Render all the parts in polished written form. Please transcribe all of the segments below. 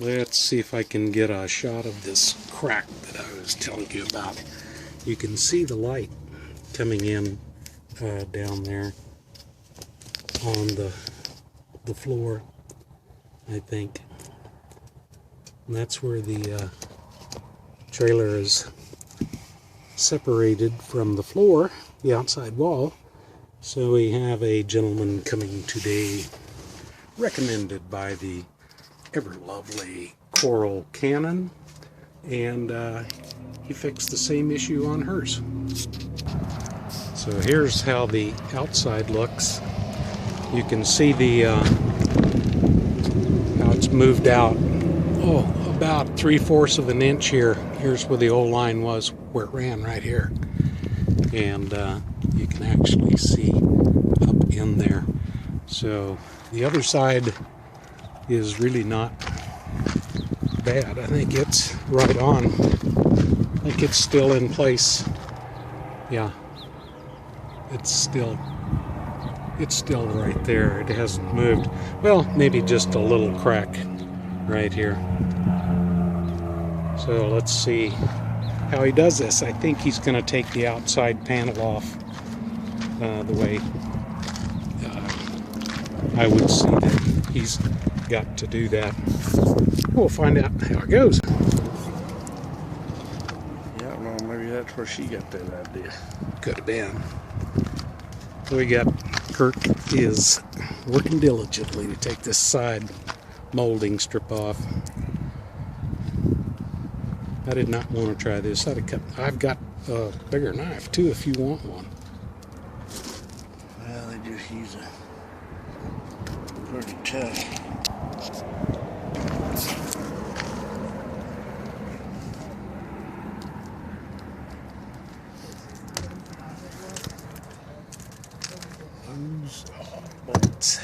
Let's see if I can get a shot of this crack that I was telling you about. You can see the light coming in down there on the floor, I think. And that's where the trailer is separated from the floor, the outside wall. So we have a gentleman coming today, recommended by the ever lovely Coral Cannon, and he fixed the same issue on hers. So here's how the outside looks. You can see the how it's moved out. Oh, about 3/4 of an inch here. Here's where the old line was, where it ran right here, and you can actually see up in there. So the other side is really not bad. I think it's right on. I think it's still in place. Yeah, it's still right there. It hasn't moved. Well, maybe just a little crack right here. So let's see how he does this. I think he's going to take the outside panel off the way I would see that he's got to do that. We'll find out how it goes. Yeah, well, maybe that's where she got that idea. Could have been. We got Kirk is working diligently to take this side molding strip off. I did not want to try this. I've got a bigger knife too if you want one. Well, they just use a pretty tough. Loose all bolts.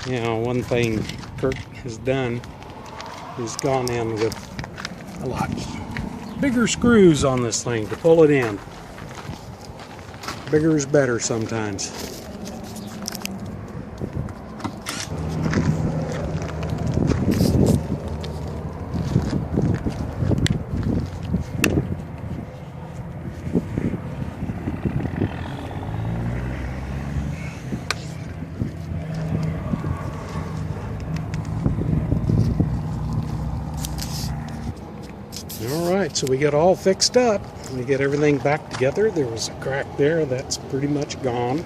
You know, one thing Kirk has done is gone in with a lot bigger screws on this thing to pull it in. Bigger is better sometimes. Alright, so we got all fixed up. We get everything back together. There was a crack there. That's pretty much gone.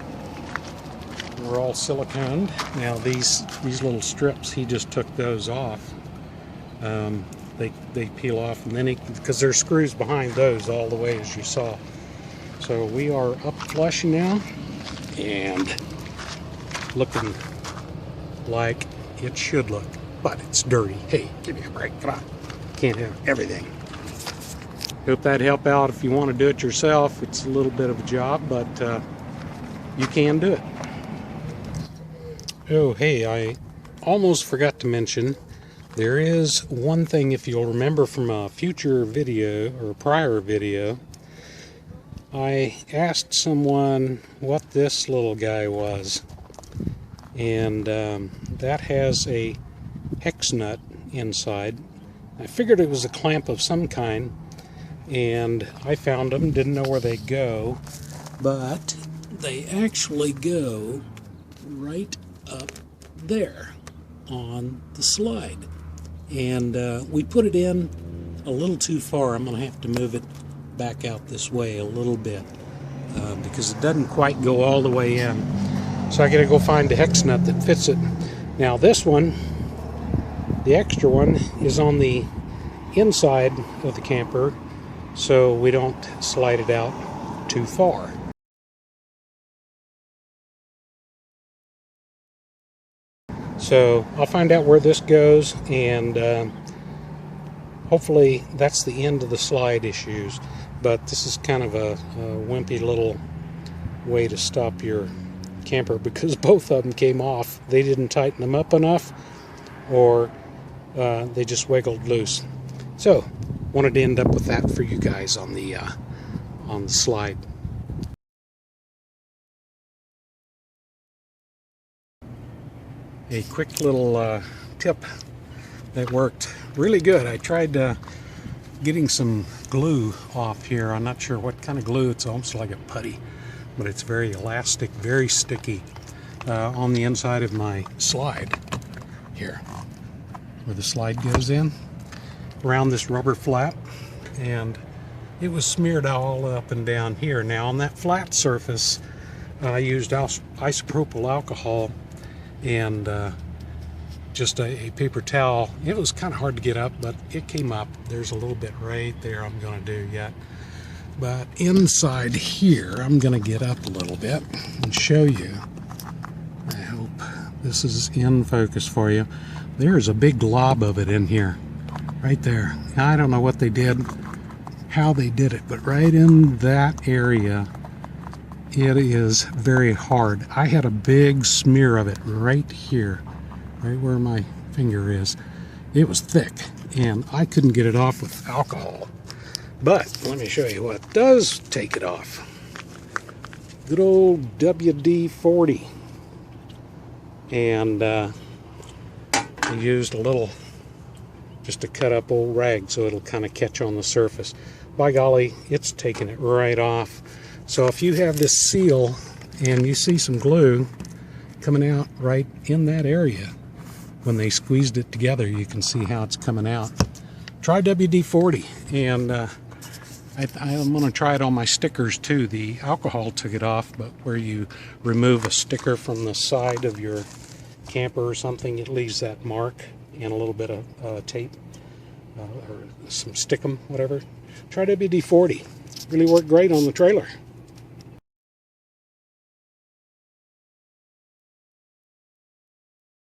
We're all siliconed. Now these little strips, he just took those off. They peel off, and then because there's screws behind those all the way as you saw. So we are up flush now and looking like it should look, but it's dirty. Hey, give me a break. Come on. Can't have everything. Hope that helped out if you want to do it yourself. It's a little bit of a job, but you can do it. Oh, hey, I almost forgot to mention, there is one thing, if you'll remember from a future video or a prior video, I asked someone what this little guy was, and that has a hex nut inside. I figured it was a clamp of some kind, and I found them, didn't know where they go, but they actually go right up there on the slide. And we put it in a little too far. I'm going to have to move it back out this way a little bit because it doesn't quite go all the way in. So I gotta go find a hex nut that fits it. Now this one, the extra one, is on the inside of the camper, so we don't slide it out too far. So I'll find out where this goes, and hopefully that's the end of the slide issues. But this is kind of a wimpy little way to stop your camper, because both of them came off. They didn't tighten them up enough, or they just wiggled loose. So wanted to end up with that for you guys on the slide. A quick little tip that worked really good. I tried getting some glue off here. I'm not sure what kind of glue. It's almost like a putty, but it's very elastic, very sticky, on the inside of my slide here, where the slide goes in, around this rubber flap, and it was smeared all up and down here. Now on that flat surface, I used isopropyl alcohol and just a paper towel. It was kind of hard to get up, but it came up. There's a little bit right there I'm going to do yet. But inside here, I'm going to get up a little bit and show you. I hope this is in focus for you. There's a big glob of it in here, right there. Now, I don't know what they did, how they did it, but right in that area, it is very hard. I had a big smear of it right here, right where my finger is. It was thick, and I couldn't get it off with alcohol. But let me show you what does take it off. Good old WD-40. And I used a little, just a cut up old rag so it'll kind of catch on the surface. By golly, it's taking it right off. So if you have this seal and you see some glue coming out right in that area, when they squeezed it together, you can see how it's coming out. Try WD-40, and I'm going to try it on my stickers too. The alcohol took it off, but where you remove a sticker from the side of your camper or something, it leaves that mark and a little bit of tape or some stickum, whatever. Try WD-40. Really worked great on the trailer.